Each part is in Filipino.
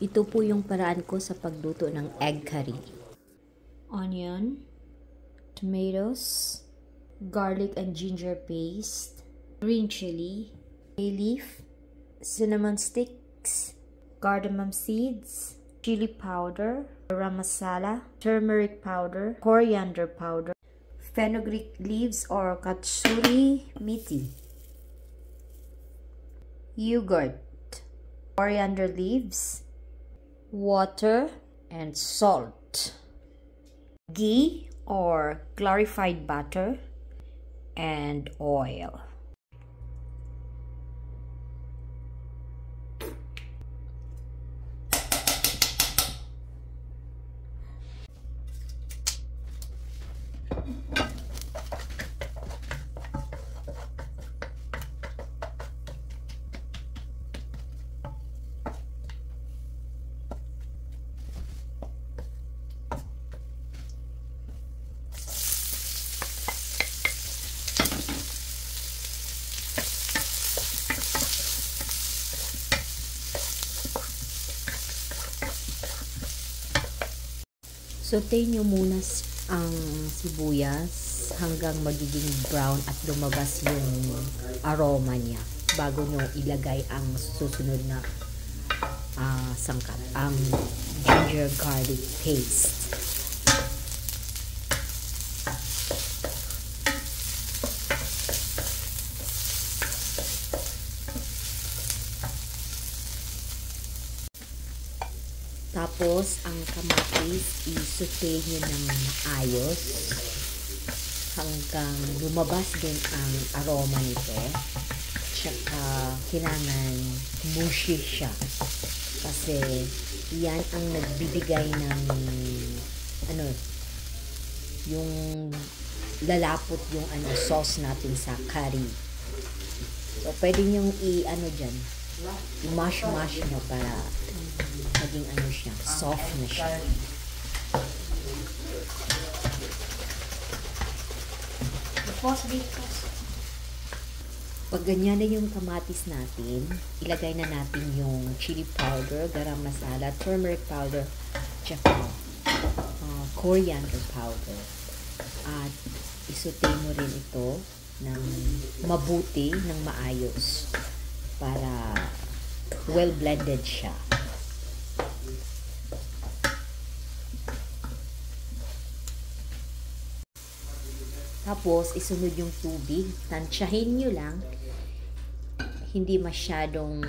Ito po yung paraan ko sa pagluto ng egg curry. Onion, tomatoes, garlic and ginger paste, green chili, bay leaf, cinnamon sticks, cardamom seeds, chili powder, garam masala, turmeric powder, coriander powder, fenugreek leaves or katsuri methi, yogurt, coriander leaves, water, and salt, ghee or clarified butter, and oil. Saute nyo muna ang sibuyas hanggang magiging brown at lumabas yung aroma niya bago nyo ilagay ang susunod na sangkap, ang ginger garlic paste. Tapos, ang kamatis, i-saute nyo ng maayos hanggang lumabas din ang aroma nito. Tsaka, kailangan mushy siya. Kasi, yan ang nagbibigay ng, yung lalapot yung sauce natin sa curry. So, pwede nyo i-mash nyo para maging siya, soft na siya. Pag ganyan na yung kamatis natin, ilagay na natin yung chili powder, garam masala, turmeric powder, tsaka coriander powder. At isute mo rin ito ng mabuti, ng maayos para well blended siya. Tapos, isunod yung tubig. Tansyahin nyo lang. Hindi masyadong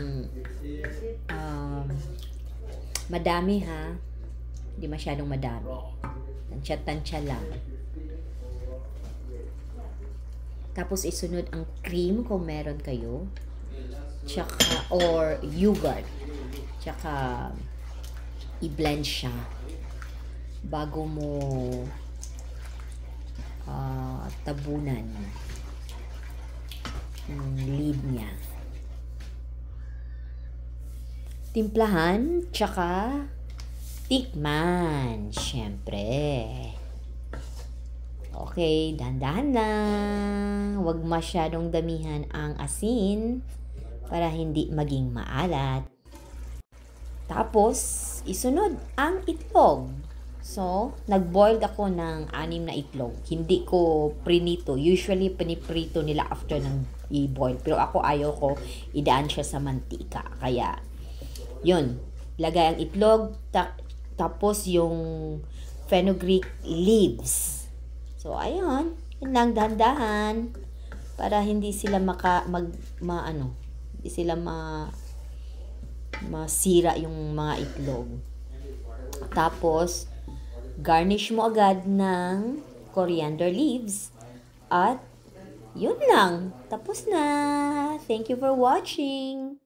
madami ha. Hindi masyadong madami. Tansya lang. Tapos, isunod ang cream kung meron kayo. Tsaka, or yogurt. Tsaka, i-blend siya. Bago mo tabunan yung lid niya. Timplahan, tsaka tikman, syempre. Okay, dahan-dahan lang. Huwag masyadong damihan ang asin para hindi maging maalat. Tapos, isunod ang itlog. So, nag-boiled ako ng 6 na itlog. Hindi ko prinito. Usually, piniprito nila after ng i-boil. Pero ako ayaw ko idaan siya sa mantika. Kaya, yun. Lagay ang itlog. Tapos yung fenugreek leaves. So, ayun. Yun lang, dahan-dahan. Para hindi sila hindi sila masira yung mga itlog. Tapos, garnish mo agad ng coriander leaves. At, yun lang. Tapos na. Thank you for watching.